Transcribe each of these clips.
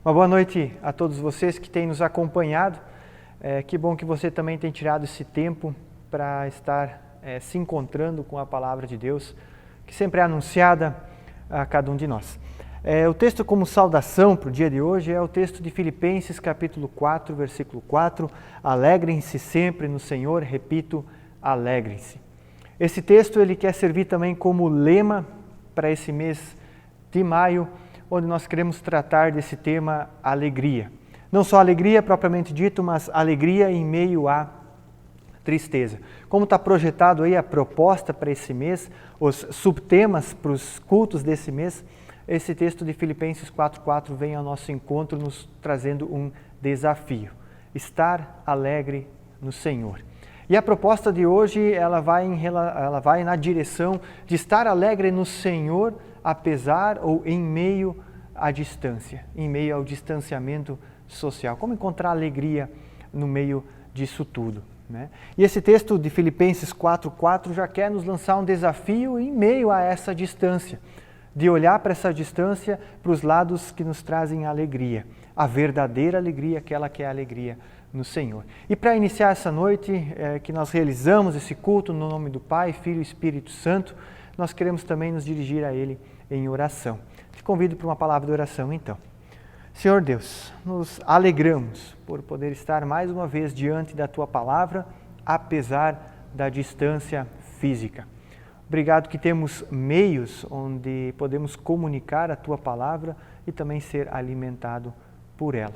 Uma boa noite a todos vocês que têm nos acompanhado. Que bom que você também tem tirado esse tempo para estar se encontrando com a palavra de Deus, que sempre é anunciada a cada um de nós. O texto como saudação para o dia de hoje é o texto de Filipenses capítulo 4, versículo 4. Alegrem-se sempre no Senhor, repito, alegrem-se. Esse texto ele quer servir também como lema para esse mês de maio, onde nós queremos tratar desse tema alegria. Não só alegria propriamente dito, mas alegria em meio à tristeza. Como está projetado aí a proposta para esse mês, os subtemas para os cultos desse mês, esse texto de Filipenses 4,4 vem ao nosso encontro nos trazendo um desafio. Estar alegre no Senhor. E a proposta de hoje, ela vai na direção de estar alegre no Senhor, apesar ou em meio à distância, em meio ao distanciamento social. Como encontrar alegria no meio disso tudo, né? E esse texto de Filipenses 4,4 já quer nos lançar um desafio em meio a essa distância, de olhar para essa distância, para os lados que nos trazem alegria, a verdadeira alegria, aquela que é a alegria no Senhor. E para iniciar essa noite, que nós realizamos esse culto no nome do Pai, Filho e Espírito Santo, nós queremos também nos dirigir a Ele em oração. Te convido para uma palavra de oração então. Senhor Deus, nos alegramos por poder estar mais uma vez diante da Tua palavra, apesar da distância física. Obrigado que temos meios onde podemos comunicar a Tua palavra e também ser alimentado por ela.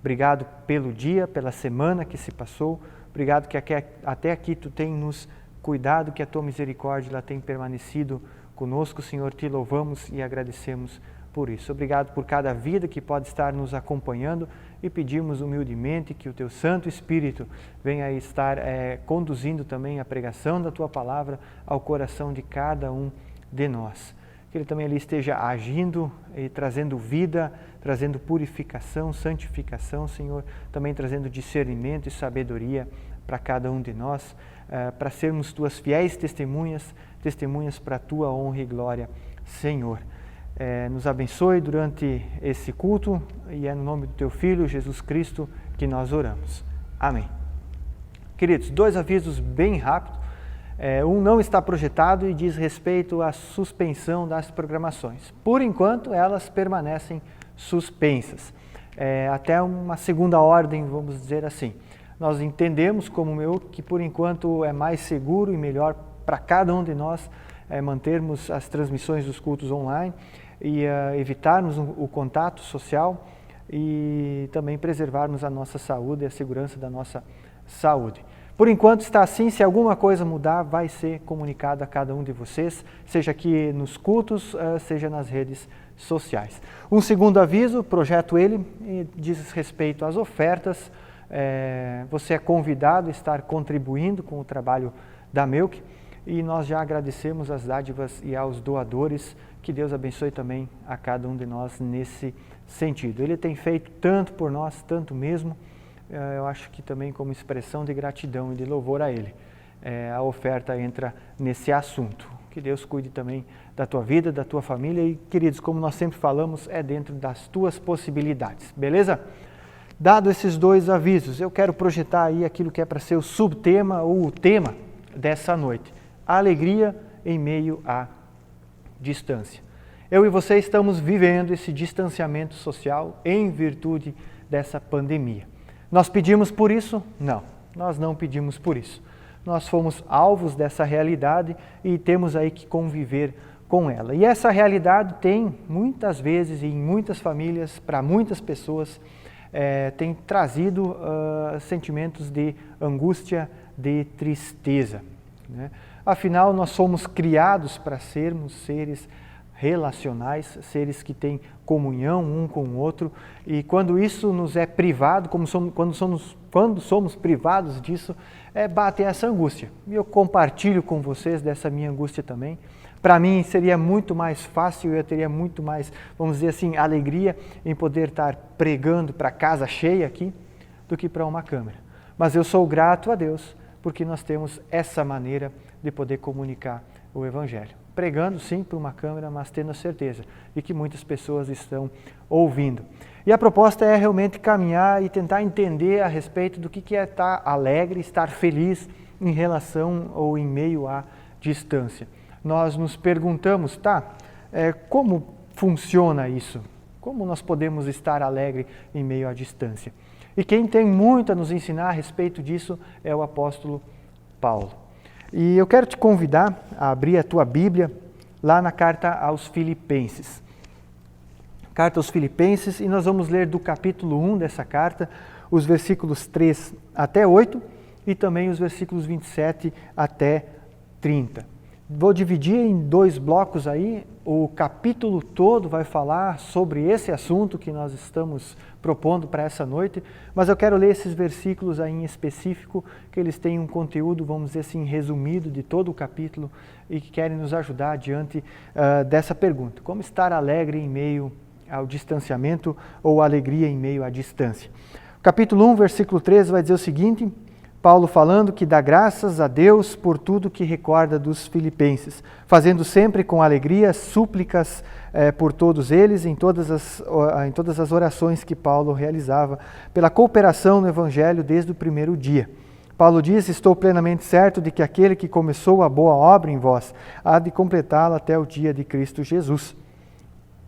Obrigado pelo dia, pela semana que se passou. Obrigado que até aqui Tu tem nos cuidado, que a Tua misericórdia ela tem permanecido conosco. Senhor, Te louvamos e agradecemos por isso. Obrigado por cada vida que pode estar nos acompanhando e pedimos humildemente que o Teu Santo Espírito venha estar conduzindo também a pregação da Tua palavra ao coração de cada um de nós. Que Ele também ali esteja agindo e trazendo vida, trazendo purificação, santificação, Senhor, também trazendo discernimento e sabedoria para cada um de nós, para sermos Tuas fiéis testemunhas para a Tua honra e glória, Senhor. Nos abençoe durante esse culto e é no nome do Teu Filho, Jesus Cristo, que nós oramos. Amém. Queridos, 2 avisos bem rápidos. Um não está projetado e diz respeito à suspensão das programações. Por enquanto, elas permanecem suspensas. Até uma segunda ordem, vamos dizer assim. Nós entendemos, como eu, que por enquanto é mais seguro e melhor para cada um de nós mantermos as transmissões dos cultos online e evitarmos o contato social e também preservarmos a nossa saúde e a segurança da nossa saúde. Por enquanto está assim, se alguma coisa mudar, vai ser comunicado a cada um de vocês, seja aqui nos cultos, seja nas redes sociais. Um segundo aviso, projeto ele, diz respeito às ofertas. Você é convidado a estar contribuindo com o trabalho da Melk e nós já agradecemos as dádivas e aos doadores. Que Deus abençoe também a cada um de nós nesse sentido. Ele tem feito tanto por nós, tanto mesmo. Eu acho que também como expressão de gratidão e de louvor a Ele, a oferta entra nesse assunto. Que Deus cuide também da tua vida, da tua família e, queridos, como nós sempre falamos, é dentro das tuas possibilidades, beleza? Dado esses 2 avisos, eu quero projetar aí aquilo que é para ser o subtema ou o tema dessa noite. A alegria em meio à distância. Eu e você estamos vivendo esse distanciamento social em virtude dessa pandemia. Nós pedimos por isso? Não, nós não pedimos por isso. Nós fomos alvos dessa realidade e temos aí que conviver com ela. E essa realidade tem, muitas vezes, em muitas famílias, para muitas pessoas, tem trazido sentimentos de angústia, de tristeza, né? Afinal, nós somos criados para sermos seres relacionais, seres que têm comunhão um com o outro, e quando isso nos é privado, quando somos privados disso, bate essa angústia. E eu compartilho com vocês dessa minha angústia também. Para mim seria muito mais fácil, eu teria muito mais, vamos dizer assim, alegria em poder estar pregando para casa cheia aqui, do que para uma câmera. Mas eu sou grato a Deus, porque nós temos essa maneira de poder comunicar o Evangelho. Pregando sim para uma câmera, mas tendo a certeza de que muitas pessoas estão ouvindo. E a proposta é realmente caminhar e tentar entender a respeito do que é estar alegre, estar feliz em relação ou em meio à distância. Nós nos perguntamos, como funciona isso? Como nós podemos estar alegre em meio à distância? E quem tem muito a nos ensinar a respeito disso é o apóstolo Paulo. E eu quero te convidar a abrir a tua Bíblia lá na carta aos Filipenses. Carta aos Filipenses, e nós vamos ler do capítulo 1 dessa carta, os versículos 3 até 8 e também os versículos 27 até 30. Vou dividir em 2 blocos aí, o capítulo todo vai falar sobre esse assunto que nós estamos propondo para essa noite, mas eu quero ler esses versículos aí em específico, que eles têm um conteúdo, vamos dizer assim, resumido de todo o capítulo e que querem nos ajudar diante dessa pergunta. Como estar alegre em meio ao distanciamento ou alegria em meio à distância? Capítulo 1, versículo 13 vai dizer o seguinte: Paulo falando que dá graças a Deus por tudo que recorda dos filipenses, fazendo sempre com alegria súplicas por todos eles em todas as orações que Paulo realizava, pela cooperação no Evangelho desde o primeiro dia. Paulo diz: estou plenamente certo de que aquele que começou a boa obra em vós há de completá-la até o dia de Cristo Jesus.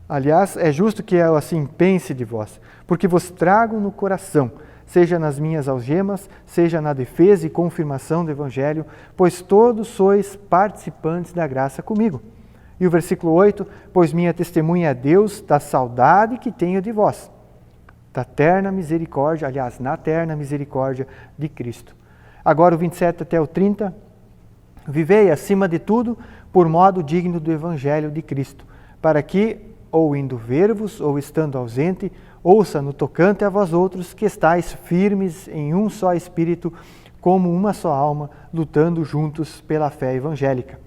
Aliás, é justo que eu assim pense de vós, porque vos trago no coração, seja nas minhas algemas, seja na defesa e confirmação do Evangelho, pois todos sois participantes da graça comigo. E o versículo 8, pois minha testemunha é Deus da saudade que tenho de vós, da terna misericórdia, aliás, na terna misericórdia de Cristo. Agora o 27 até o 30, vivei acima de tudo por modo digno do Evangelho de Cristo, para que, ou indo ver-vos, ou estando ausente, ouça no tocante a vós outros que estáis firmes em um só espírito, como uma só alma, lutando juntos pela fé evangélica.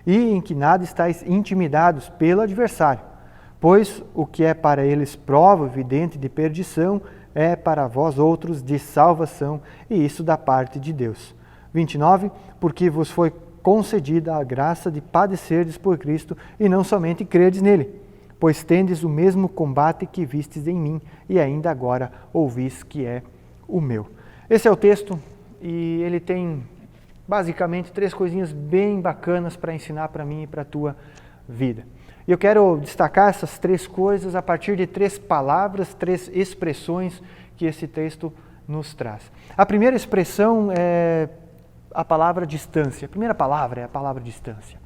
E em que nada estáis intimidados pelo adversário, pois o que é para eles prova evidente de perdição, é para vós outros de salvação, e isso da parte de Deus. 29, porque vos foi concedida a graça de padecerdes por Cristo, e não somente credes nele, pois tendes o mesmo combate que vistes em mim, e ainda agora ouvis que é o meu. Esse é o texto, e ele tem basicamente 3 coisinhas bem bacanas para ensinar para mim e para a tua vida. E eu quero destacar essas 3 coisas a partir de 3 palavras, 3 expressões que esse texto nos traz. A primeira expressão é a palavra distância. A primeira palavra é a palavra distância.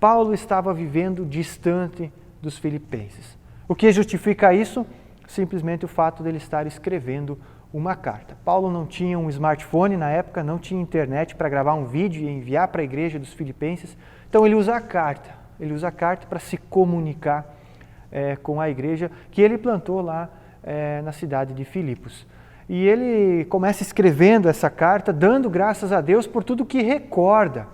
Paulo estava vivendo distante dos filipenses. O que justifica isso? Simplesmente o fato dele estar escrevendo uma carta. Paulo não tinha um smartphone na época, não tinha internet para gravar um vídeo e enviar para a igreja dos filipenses, então ele usa a carta. Ele usa a carta para se comunicar com a igreja que ele plantou lá na cidade de Filipos. E ele começa escrevendo essa carta, dando graças a Deus por tudo que recorda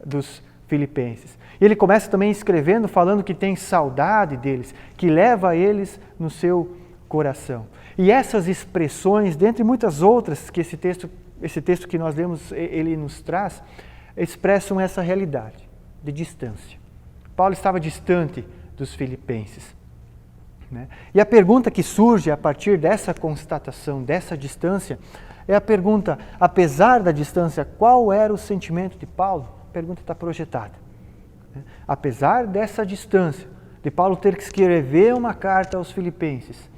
dos filipenses. E ele começa também escrevendo, falando que tem saudade deles, que leva eles no seu coração. E essas expressões, dentre muitas outras que esse texto que nós lemos, ele nos traz, expressam essa realidade de distância. Paulo estava distante dos filipenses, né? E a pergunta que surge a partir dessa constatação, dessa distância, é a pergunta: apesar da distância, qual era o sentimento de Paulo? A pergunta está projetada. Apesar dessa distância, de Paulo ter que escrever uma carta aos filipenses,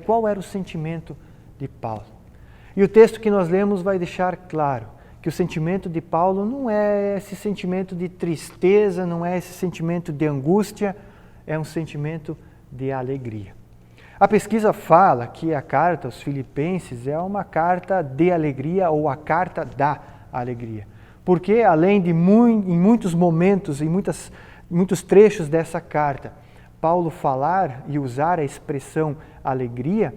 qual era o sentimento de Paulo? E o texto que nós lemos vai deixar claro que o sentimento de Paulo não é esse sentimento de tristeza, não é esse sentimento de angústia, é um sentimento de alegria. A pesquisa fala que a carta aos filipenses é uma carta de alegria ou a carta da alegria. Porque além de em muitos momentos, em muitos trechos dessa carta, Paulo falar e usar a expressão alegria,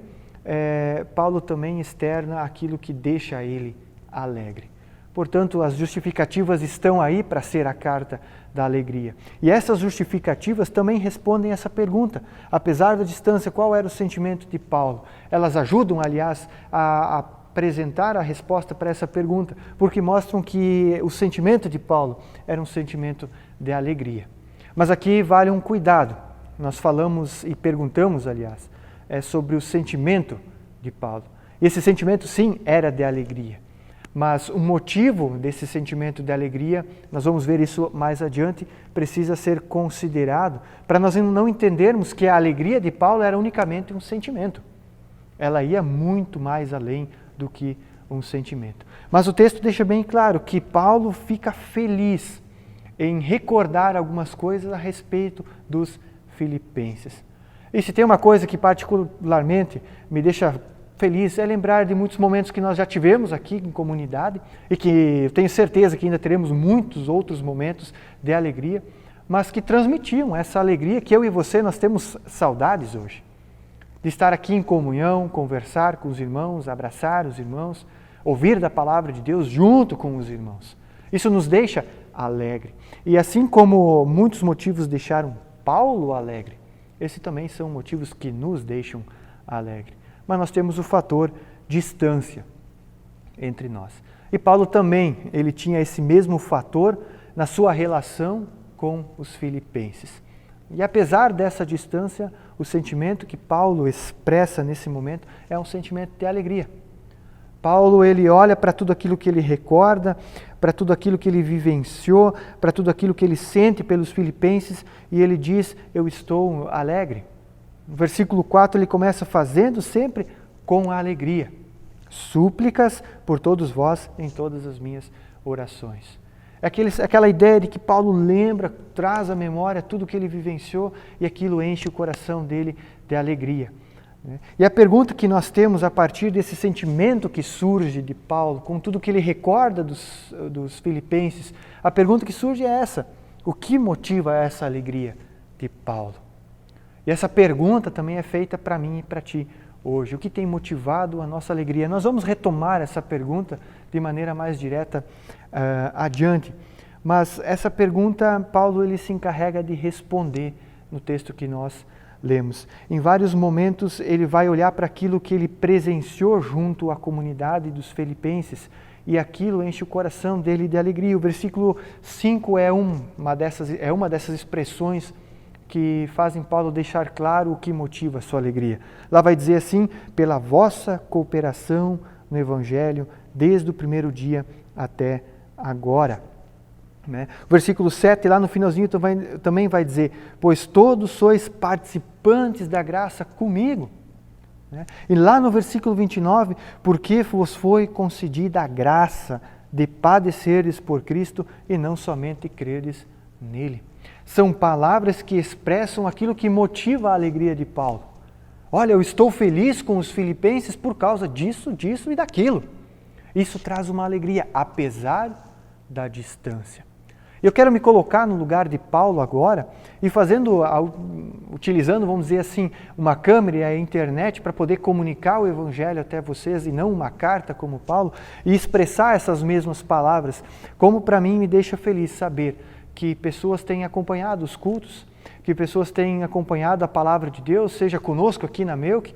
Paulo também externa aquilo que deixa ele alegre. Portanto, as justificativas estão aí para ser a carta da alegria. E essas justificativas também respondem essa pergunta. Apesar da distância, qual era o sentimento de Paulo? Elas ajudam, aliás, a apresentar a resposta para essa pergunta, porque mostram que o sentimento de Paulo era um sentimento de alegria. Mas aqui vale um cuidado. Nós falamos e perguntamos, aliás, sobre o sentimento de Paulo. E esse sentimento, sim, era de alegria. Mas o motivo desse sentimento de alegria, nós vamos ver isso mais adiante, precisa ser considerado para nós não entendermos que a alegria de Paulo era unicamente um sentimento. Ela ia muito mais além do que um sentimento. Mas o texto deixa bem claro que Paulo fica feliz em recordar algumas coisas a respeito dos filipenses. E se tem uma coisa que particularmente me deixa feliz, é lembrar de muitos momentos que nós já tivemos aqui em comunidade e que eu tenho certeza que ainda teremos muitos outros momentos de alegria, mas que transmitiam essa alegria que eu e você nós temos saudades hoje. De estar aqui em comunhão, conversar com os irmãos, abraçar os irmãos, ouvir da palavra de Deus junto com os irmãos. Isso nos deixa alegre. E assim como muitos motivos deixaram Paulo alegre, esses também são motivos que nos deixam alegre. Mas nós temos o fator distância entre nós. E Paulo também, ele tinha esse mesmo fator na sua relação com os filipenses. E apesar dessa distância, o sentimento que Paulo expressa nesse momento é um sentimento de alegria. Paulo, ele olha para tudo aquilo que ele recorda, para tudo aquilo que ele vivenciou, para tudo aquilo que ele sente pelos filipenses, e ele diz, eu estou alegre. No versículo 4 ele começa fazendo sempre com alegria, súplicas por todos vós em todas as minhas orações. Aquela ideia de que Paulo lembra, traz à memória tudo o que ele vivenciou e aquilo enche o coração dele de alegria. E a pergunta que nós temos a partir desse sentimento que surge de Paulo, com tudo que ele recorda dos filipenses, a pergunta que surge é essa: o que motiva essa alegria de Paulo? E essa pergunta também é feita para mim e para ti hoje. O que tem motivado a nossa alegria? Nós vamos retomar essa pergunta de maneira mais direta adiante. Mas essa pergunta, Paulo ele se encarrega de responder no texto que nós lemos. Em vários momentos ele vai olhar para aquilo que ele presenciou junto à comunidade dos filipenses e aquilo enche o coração dele de alegria. O versículo 5 é uma dessas expressões que fazem Paulo deixar claro o que motiva a sua alegria. Lá vai dizer assim, pela vossa cooperação no Evangelho, desde o primeiro dia até agora. O versículo 7, lá no finalzinho, também vai dizer, pois todos sois participantes da graça comigo. E lá no versículo 29, porque vos foi concedida a graça de padecerdes por Cristo e não somente creres nele. São palavras que expressam aquilo que motiva a alegria de Paulo. Olha, eu estou feliz com os filipenses por causa disso, disso e daquilo. Isso traz uma alegria, apesar da distância. Eu quero me colocar no lugar de Paulo agora e utilizando, vamos dizer assim, uma câmera e a internet para poder comunicar o Evangelho até vocês e não uma carta como Paulo e expressar essas mesmas palavras, como para mim me deixa feliz saber que pessoas têm acompanhado os cultos, que pessoas têm acompanhado a palavra de Deus, seja conosco aqui na Melk,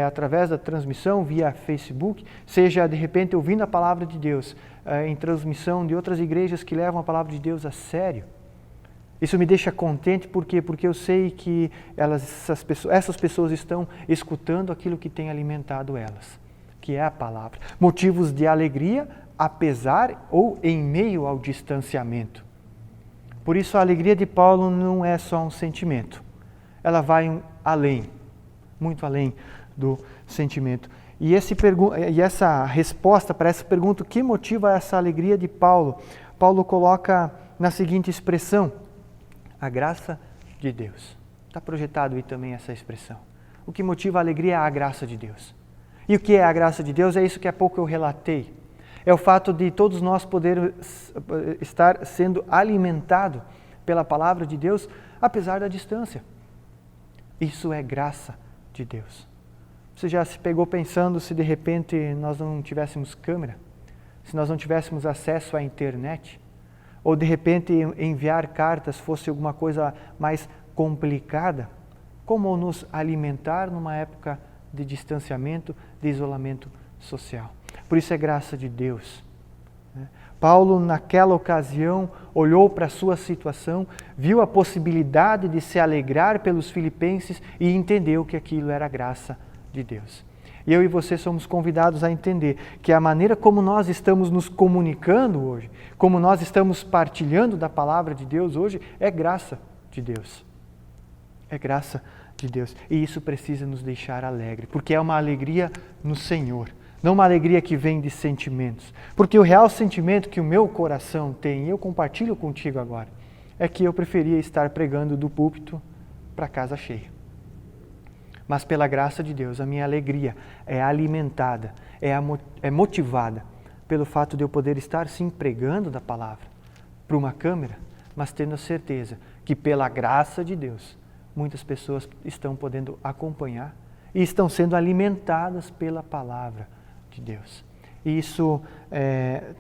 através da transmissão via Facebook, seja de repente ouvindo a palavra de Deus em transmissão de outras igrejas que levam a palavra de Deus a sério. Isso me deixa contente porque eu sei que essas pessoas estão escutando aquilo que tem alimentado elas, que é a palavra. Motivos de alegria, apesar ou em meio ao distanciamento. Por isso a alegria de Paulo não é só um sentimento, ela vai além, muito além do sentimento. E essa resposta para essa pergunta, o que motiva essa alegria de Paulo? Paulo coloca na seguinte expressão, a graça de Deus. Está projetado aí também essa expressão. O que motiva a alegria é a graça de Deus. E o que é a graça de Deus? É isso que há pouco eu relatei. É o fato de todos nós podermos estar sendo alimentados pela palavra de Deus, apesar da distância. Isso é graça de Deus. Você já se pegou pensando se de repente nós não tivéssemos câmera? Se nós não tivéssemos acesso à internet? Ou de repente enviar cartas fosse alguma coisa mais complicada? Como nos alimentar numa época de distanciamento, de isolamento social? Por isso é graça de Deus. Paulo, naquela ocasião, olhou para a sua situação, viu a possibilidade de se alegrar pelos filipenses e entendeu que aquilo era a graça de Deus. E eu e você somos convidados a entender que a maneira como nós estamos nos comunicando hoje, como nós estamos partilhando da palavra de Deus hoje, é graça de Deus. É graça de Deus. E isso precisa nos deixar alegre, porque é uma alegria no Senhor. Não uma alegria que vem de sentimentos. Porque o real sentimento que o meu coração tem, e eu compartilho contigo agora, é que eu preferia estar pregando do púlpito para casa cheia. Mas pela graça de Deus, a minha alegria é alimentada, é motivada pelo fato de eu poder estar sim pregando da palavra para uma câmera, mas tendo a certeza que pela graça de Deus, muitas pessoas estão podendo acompanhar e estão sendo alimentadas pela palavra de Deus. E isso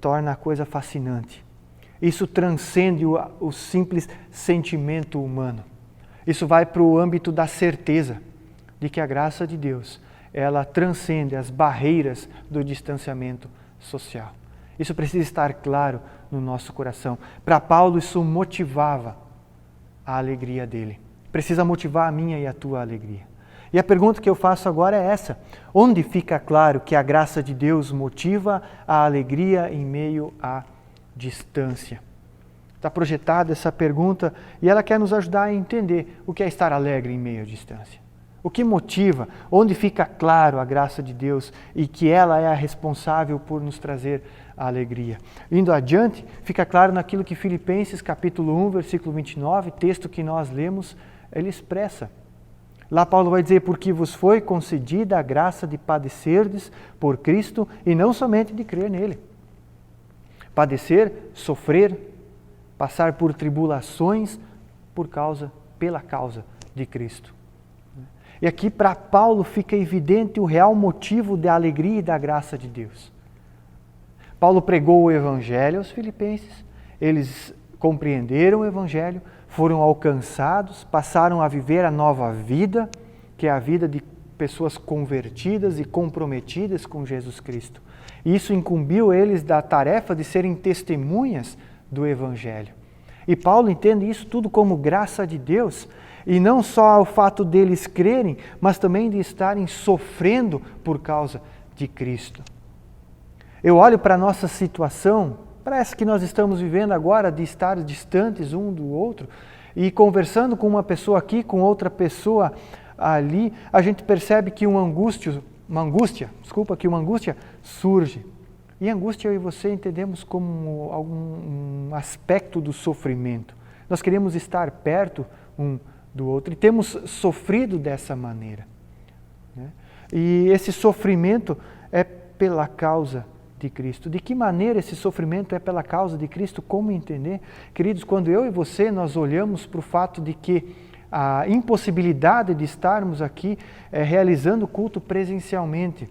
torna a coisa fascinante. Isso transcende o simples sentimento humano. Isso vai para o âmbito da certeza de que a graça de Deus, ela transcende as barreiras do distanciamento social. Isso precisa estar claro no nosso coração. Para Paulo, isso motivava a alegria dele. Precisa motivar a minha e a tua alegria. E a pergunta que eu faço agora é essa: onde fica claro que a graça de Deus motiva a alegria em meio à distância? Está projetada essa pergunta e ela quer nos ajudar a entender o que é estar alegre em meio à distância. O que motiva? Onde fica claro a graça de Deus e que ela é a responsável por nos trazer a alegria? Indo adiante, fica claro naquilo que Filipenses capítulo 1, versículo 29, texto que nós lemos, ele expressa. Lá Paulo vai dizer: porque vos foi concedida a graça de padecerdes por Cristo e não somente de crer nele. Padecer, sofrer, passar por tribulações pela causa de Cristo. E aqui para Paulo fica evidente o real motivo da alegria e da graça de Deus. Paulo pregou o Evangelho aos filipenses, eles compreenderam o Evangelho, foram alcançados, passaram a viver a nova vida, que é a vida de pessoas convertidas e comprometidas com Jesus Cristo. E isso incumbiu eles da tarefa de serem testemunhas do Evangelho. E Paulo entende isso tudo como graça de Deus, e não só o fato deles crerem, mas também de estarem sofrendo por causa de Cristo. Eu olho para a nossa situação, para essa que nós estamos vivendo agora, de estar distantes um do outro, e conversando com uma pessoa aqui, com outra pessoa ali, a gente percebe que uma angústia surge. E angústia eu e você entendemos como algum aspecto do sofrimento. Nós queremos estar perto um do outro e temos sofrido dessa maneira. E esse sofrimento é pela causa de Cristo. De que maneira esse sofrimento é pela causa de Cristo? Como entender? Queridos, quando eu e você nós olhamos para o fato de que a impossibilidade de estarmos aqui realizando o culto presencialmente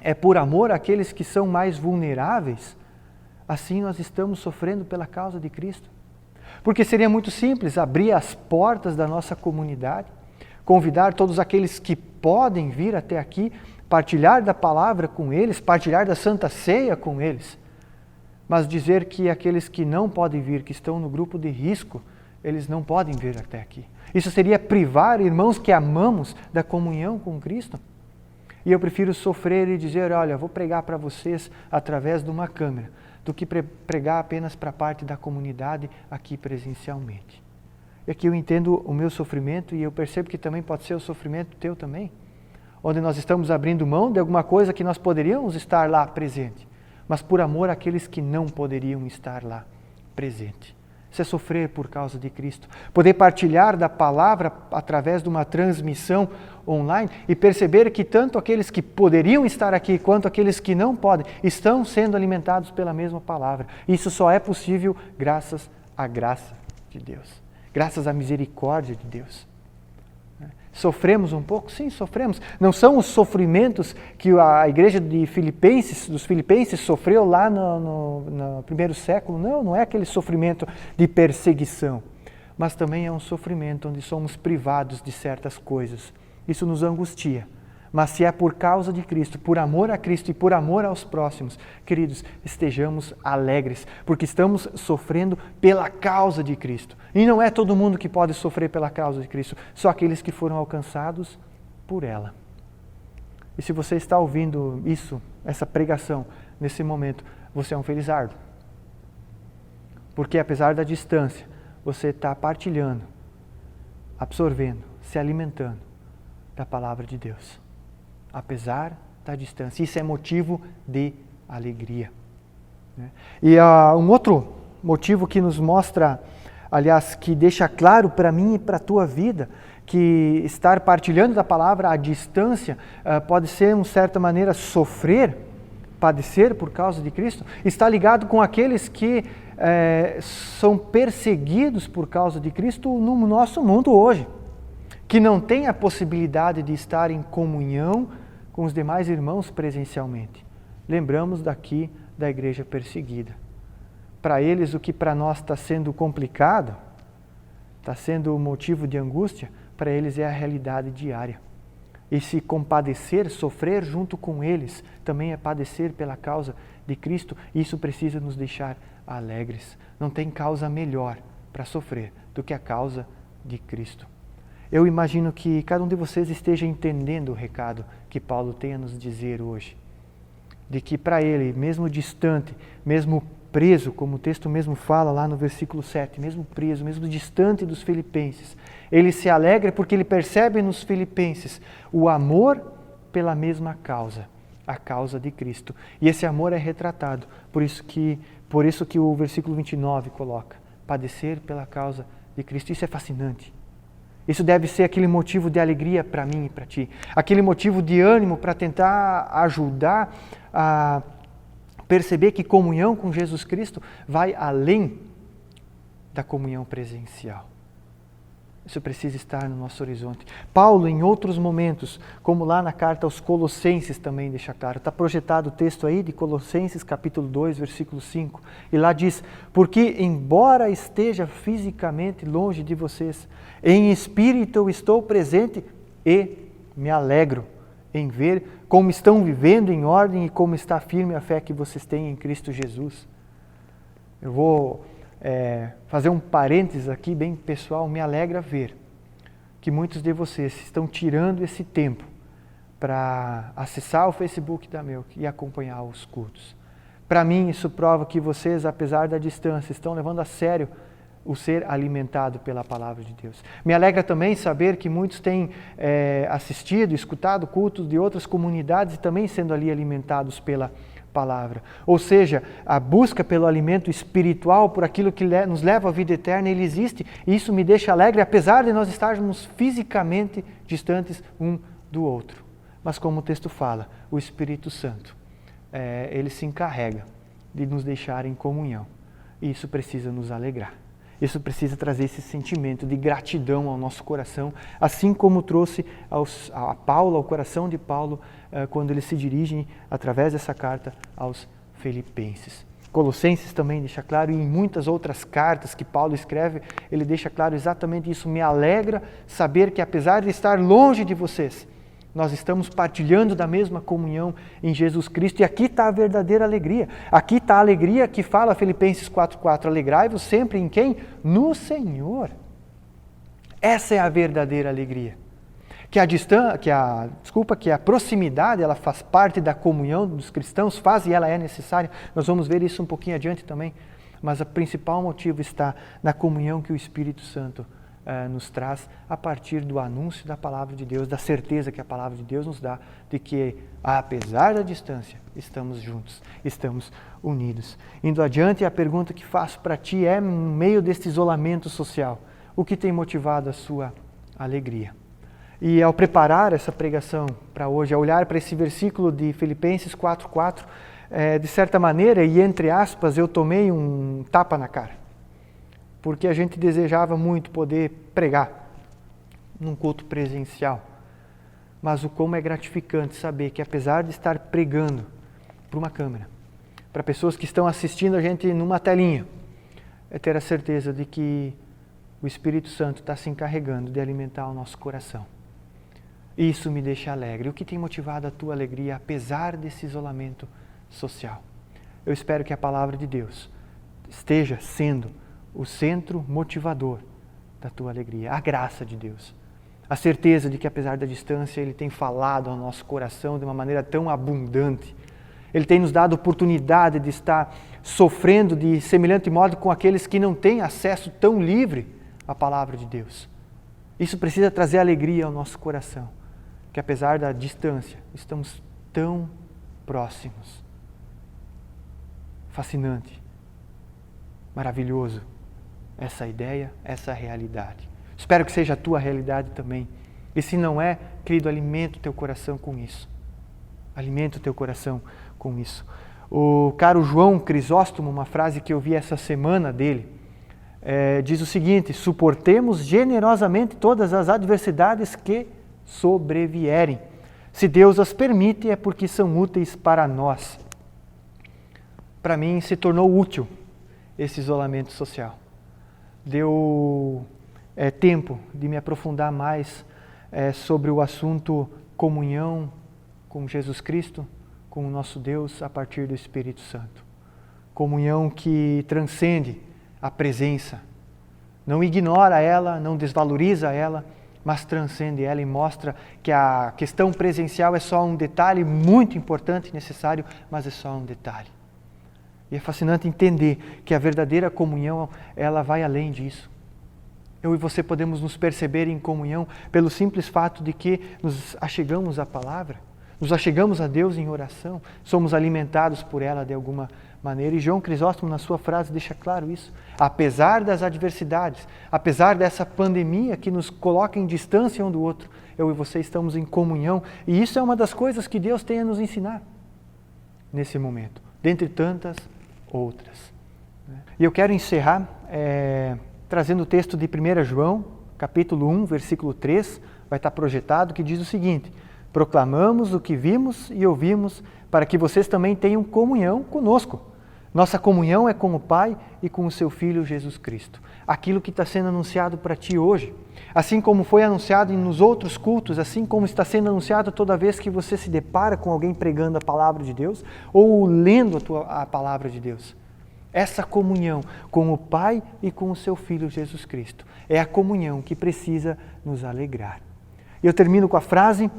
é por amor àqueles que são mais vulneráveis, assim nós estamos sofrendo pela causa de Cristo. Porque seria muito simples abrir as portas da nossa comunidade, convidar todos aqueles que podem vir até aqui, partilhar da palavra com eles, partilhar da Santa Ceia com eles, mas dizer que aqueles que não podem vir, que estão no grupo de risco, eles não podem vir até aqui. Isso seria privar irmãos que amamos da comunhão com Cristo. E eu prefiro sofrer e dizer: olha, vou pregar para vocês através de uma câmera, do que pregar apenas para parte da comunidade aqui presencialmente. E aqui eu entendo o meu sofrimento e eu percebo que também pode ser o sofrimento teu também, onde nós estamos abrindo mão de alguma coisa que nós poderíamos estar lá presente, mas por amor àqueles que não poderiam estar lá presente. Isso é sofrer por causa de Cristo. Poder partilhar da palavra através de uma transmissão online e perceber que tanto aqueles que poderiam estar aqui quanto aqueles que não podem estão sendo alimentados pela mesma palavra. Isso só é possível graças à graça de Deus, graças à misericórdia de Deus. Sofremos um pouco? Sim, sofremos. Não são os sofrimentos que a igreja dos Filipenses sofreu lá no primeiro século. Não é aquele sofrimento de perseguição. Mas também é um sofrimento onde somos privados de certas coisas. Isso nos angustia. Mas se é por causa de Cristo, por amor a Cristo e por amor aos próximos, queridos, estejamos alegres, porque estamos sofrendo pela causa de Cristo. E não é todo mundo que pode sofrer pela causa de Cristo, só aqueles que foram alcançados por ela. E se você está ouvindo isso, essa pregação, nesse momento, você é um felizardo. Porque apesar da distância, você está partilhando, absorvendo, se alimentando da palavra de Deus. Apesar da distância. Isso é motivo de alegria. E um outro motivo que nos mostra, aliás, que deixa claro para mim e para a tua vida, que estar partilhando da palavra à distância pode ser, de certa maneira, sofrer, padecer por causa de Cristo, está ligado com aqueles que são perseguidos por causa de Cristo no nosso mundo hoje, que não têm a possibilidade de estar em comunhão com os demais irmãos presencialmente. Lembramos daqui da igreja perseguida. Para eles, o que para nós está sendo complicado, está sendo motivo de angústia, para eles é a realidade diária. E se compadecer, sofrer junto com eles, também é padecer pela causa de Cristo. Isso precisa nos deixar alegres. Não tem causa melhor para sofrer do que a causa de Cristo. Eu imagino que cada um de vocês esteja entendendo o recado que Paulo tem a nos dizer hoje. De que para ele, mesmo distante, mesmo preso, como o texto mesmo fala lá no versículo 7, mesmo preso, mesmo distante dos filipenses, ele se alegra porque ele percebe nos filipenses o amor pela mesma causa, a causa de Cristo. E esse amor é retratado, por isso que o versículo 29 coloca, padecer pela causa de Cristo. Isso é fascinante. Isso deve ser aquele motivo de alegria para mim e para ti, aquele motivo de ânimo para tentar ajudar a perceber que comunhão com Jesus Cristo vai além da comunhão presencial. Isso precisa estar no nosso horizonte. Paulo, em outros momentos, como lá na carta aos Colossenses também deixa claro, está projetado o texto aí de Colossenses capítulo 2, versículo 5, e lá diz, porque embora esteja fisicamente longe de vocês, em espírito eu estou presente e me alegro em ver como estão vivendo em ordem e como está firme a fé que vocês têm em Cristo Jesus. Eu vou fazer um parênteses aqui bem pessoal. Me alegra ver que muitos de vocês estão tirando esse tempo para acessar o Facebook da Melk e acompanhar os cultos. Para mim isso prova que vocês, apesar da distância, estão levando a sério o ser alimentado pela palavra de Deus. Me alegra também saber que muitos têm assistido, escutado cultos de outras comunidades e também sendo ali alimentados pela palavra. Ou seja, a busca pelo alimento espiritual, por aquilo que nos leva à vida eterna, ele existe. E isso me deixa alegre, apesar de nós estarmos fisicamente distantes um do outro. Mas como o texto fala, o Espírito Santo, ele se encarrega de nos deixar em comunhão. E isso precisa nos alegrar. Isso precisa trazer esse sentimento de gratidão ao nosso coração, assim como trouxe a Paulo, ao coração de Paulo, quando ele se dirige, através dessa carta, aos Filipenses. Colossenses também deixa claro, e em muitas outras cartas que Paulo escreve, ele deixa claro exatamente isso. Me alegra saber que, apesar de estar longe de vocês, nós estamos partilhando da mesma comunhão em Jesus Cristo. E aqui está a verdadeira alegria. Aqui está a alegria que fala Filipenses 4,4. Alegrai-vos sempre em quem? No Senhor. Essa é a verdadeira alegria. Que a proximidade, ela faz parte da comunhão dos cristãos, e ela é necessária. Nós vamos ver isso um pouquinho adiante também. Mas o principal motivo está na comunhão que o Espírito Santo nos traz a partir do anúncio da palavra de Deus, da certeza que a palavra de Deus nos dá de que, apesar da distância, estamos juntos, estamos unidos. Indo adiante, a pergunta que faço para ti é, no meio deste isolamento social, o que tem motivado a sua alegria? E ao preparar essa pregação para hoje, ao olhar para esse versículo de Filipenses 4,4, de certa maneira, e entre aspas, eu tomei um tapa na cara. Porque a gente desejava muito poder pregar num culto presencial. Mas o como é gratificante saber que, apesar de estar pregando para uma câmera, para pessoas que estão assistindo a gente numa telinha, é ter a certeza de que o Espírito Santo está se encarregando de alimentar o nosso coração. Isso me deixa alegre. O que tem motivado a tua alegria, apesar desse isolamento social? Eu espero que a palavra de Deus esteja sendo o centro motivador da tua alegria, a graça de Deus. A certeza de que, apesar da distância, Ele tem falado ao nosso coração de uma maneira tão abundante. Ele tem nos dado oportunidade de estar sofrendo de semelhante modo com aqueles que não têm acesso tão livre à palavra de Deus. Isso precisa trazer alegria ao nosso coração, que apesar da distância, estamos tão próximos. Fascinante, maravilhoso essa ideia, essa realidade. Espero que seja a tua realidade também. E se não é, querido, alimenta o teu coração com isso. Alimenta o teu coração com isso. O caro João Crisóstomo, uma frase que eu vi essa semana dele, diz o seguinte: suportemos generosamente todas as adversidades que sobrevierem. Se Deus as permite, é porque são úteis para nós. Para mim, se tornou útil esse isolamento social. Deu tempo de me aprofundar mais sobre o assunto comunhão com Jesus Cristo, com o nosso Deus, a partir do Espírito Santo. Comunhão que transcende a presença. Não ignora ela, não desvaloriza ela, mas transcende ela e mostra que a questão presencial é só um detalhe muito importante e necessário, mas é só um detalhe. E é fascinante entender que a verdadeira comunhão, ela vai além disso. Eu e você podemos nos perceber em comunhão pelo simples fato de que nos achegamos à palavra, nos achegamos a Deus em oração, somos alimentados por ela de alguma maneira. E João Crisóstomo, na sua frase, deixa claro isso. Apesar das adversidades, apesar dessa pandemia que nos coloca em distância um do outro, eu e você estamos em comunhão. E isso é uma das coisas que Deus tem a nos ensinar nesse momento, dentre tantas outras. E eu quero encerrar trazendo o texto de 1 João, capítulo 1, versículo 3, vai estar projetado, que diz o seguinte: proclamamos o que vimos e ouvimos, para que vocês também tenham comunhão conosco. Nossa comunhão é com o Pai e com o seu Filho Jesus Cristo. Aquilo que está sendo anunciado para ti hoje, assim como foi anunciado nos outros cultos, assim como está sendo anunciado toda vez que você se depara com alguém pregando a palavra de Deus ou lendo a palavra de Deus. Essa comunhão com o Pai e com o seu Filho Jesus Cristo é a comunhão que precisa nos alegrar. E eu termino com a frase: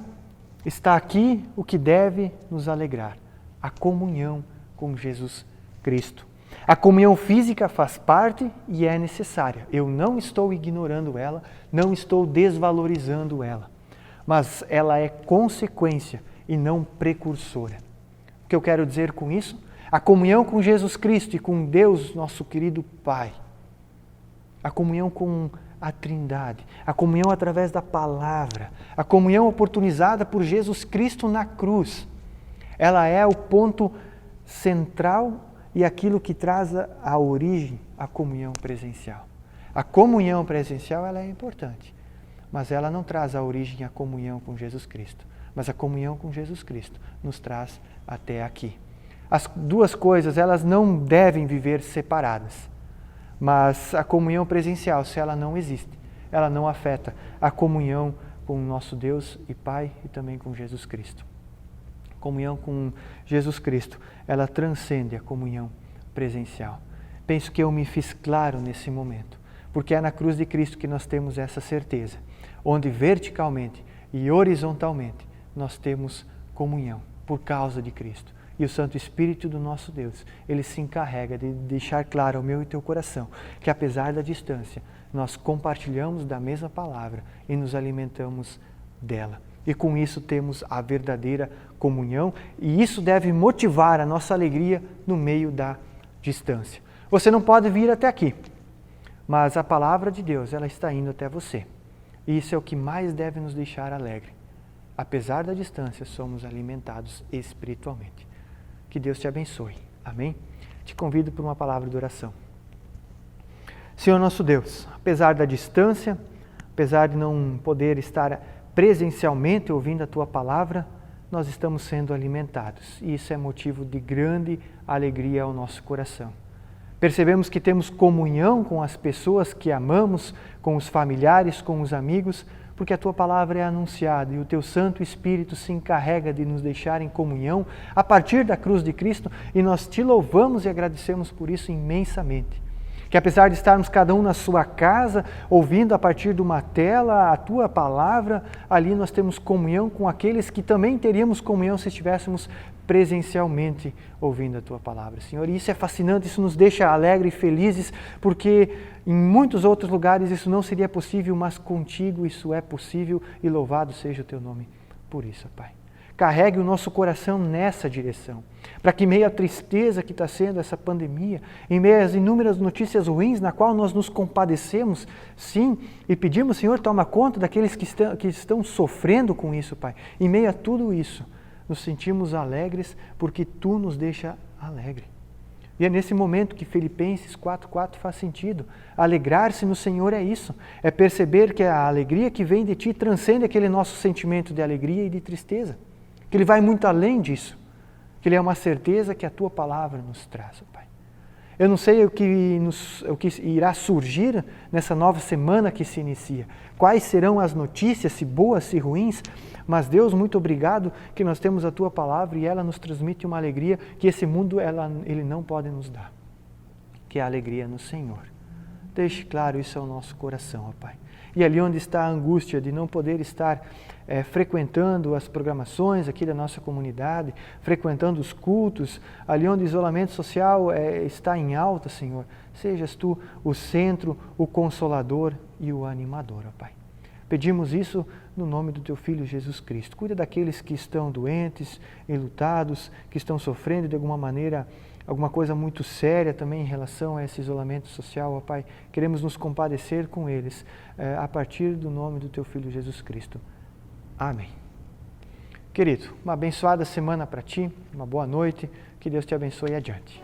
está aqui o que deve nos alegrar, a comunhão com Jesus Cristo. A comunhão física faz parte e é necessária. Eu não estou ignorando ela, não estou desvalorizando ela, mas ela é consequência e não precursora. O que eu quero dizer com isso? A comunhão com Jesus Cristo e com Deus, nosso querido Pai. A comunhão com a Trindade. A comunhão através da palavra. A comunhão oportunizada por Jesus Cristo na cruz. Ela é o ponto central e aquilo que traz a origem, a comunhão presencial. A comunhão presencial ela é importante, mas ela não traz a origem a comunhão com Jesus Cristo. Mas a comunhão com Jesus Cristo nos traz até aqui. As duas coisas, elas não devem viver separadas. Mas a comunhão presencial, se ela não existe, ela não afeta a comunhão com o nosso Deus e Pai e também com Jesus Cristo. Comunhão com Jesus Cristo, ela transcende a comunhão presencial. Penso que eu me fiz claro nesse momento, porque é na cruz de Cristo que nós temos essa certeza, onde verticalmente e horizontalmente nós temos comunhão por causa de Cristo. E o Santo Espírito do nosso Deus, ele se encarrega de deixar claro ao meu e teu coração que apesar da distância, nós compartilhamos da mesma palavra e nos alimentamos dela. E com isso temos a verdadeira comunhão e isso deve motivar a nossa alegria no meio da distância. Você não pode vir até aqui, mas a palavra de Deus, ela está indo até você. E isso é o que mais deve nos deixar alegre. Apesar da distância, somos alimentados espiritualmente. Que Deus te abençoe. Amém? Te convido para uma palavra de oração. Senhor nosso Deus, apesar da distância, apesar de não poder estar presencialmente ouvindo a Tua palavra, nós estamos sendo alimentados. E isso é motivo de grande alegria ao nosso coração. Percebemos que temos comunhão com as pessoas que amamos, com os familiares, com os amigos, porque a Tua palavra é anunciada e o Teu Santo Espírito se encarrega de nos deixar em comunhão a partir da cruz de Cristo, e nós Te louvamos e agradecemos por isso imensamente. Que apesar de estarmos cada um na sua casa, ouvindo a partir de uma tela a Tua palavra, ali nós temos comunhão com aqueles que também teríamos comunhão se estivéssemos presencialmente ouvindo a Tua palavra, Senhor. E isso é fascinante, isso nos deixa alegres e felizes, porque em muitos outros lugares isso não seria possível, mas contigo isso é possível, e louvado seja o Teu nome por isso, Pai. Carregue o nosso coração nessa direção, para que em meio à tristeza que está sendo essa pandemia, em meio às inúmeras notícias ruins, na qual nós nos compadecemos, sim, e pedimos, Senhor, toma conta daqueles que estão sofrendo com isso, Pai. Em meio a tudo isso, nos sentimos alegres, porque Tu nos deixa alegre. E é nesse momento que Filipenses 4,4 faz sentido. Alegrar-se no Senhor é isso, é perceber que a alegria que vem de Ti transcende aquele nosso sentimento de alegria e de tristeza, que Ele vai muito além disso, que Ele é uma certeza que a Tua palavra nos traz, Pai. Eu não sei o que irá surgir nessa nova semana que se inicia, quais serão as notícias, se boas, se ruins, mas Deus, muito obrigado que nós temos a Tua palavra e ela nos transmite uma alegria que esse mundo ele não pode nos dar, que é a alegria no Senhor. Deixe claro isso ao nosso coração, ó Pai. E ali onde está a angústia de não poder estar frequentando as programações aqui da nossa comunidade, frequentando os cultos, ali onde o isolamento social está em alta, Senhor, sejas Tu o centro, o consolador e o animador, ó Pai. Pedimos isso no nome do Teu Filho Jesus Cristo. Cuida daqueles que estão doentes, enlutados, que estão sofrendo de alguma maneira, alguma coisa muito séria também em relação a esse isolamento social, ó Pai. Queremos nos compadecer com eles, a partir do nome do Teu Filho Jesus Cristo. Amém. Querido, uma abençoada semana para ti, uma boa noite, que Deus te abençoe adiante.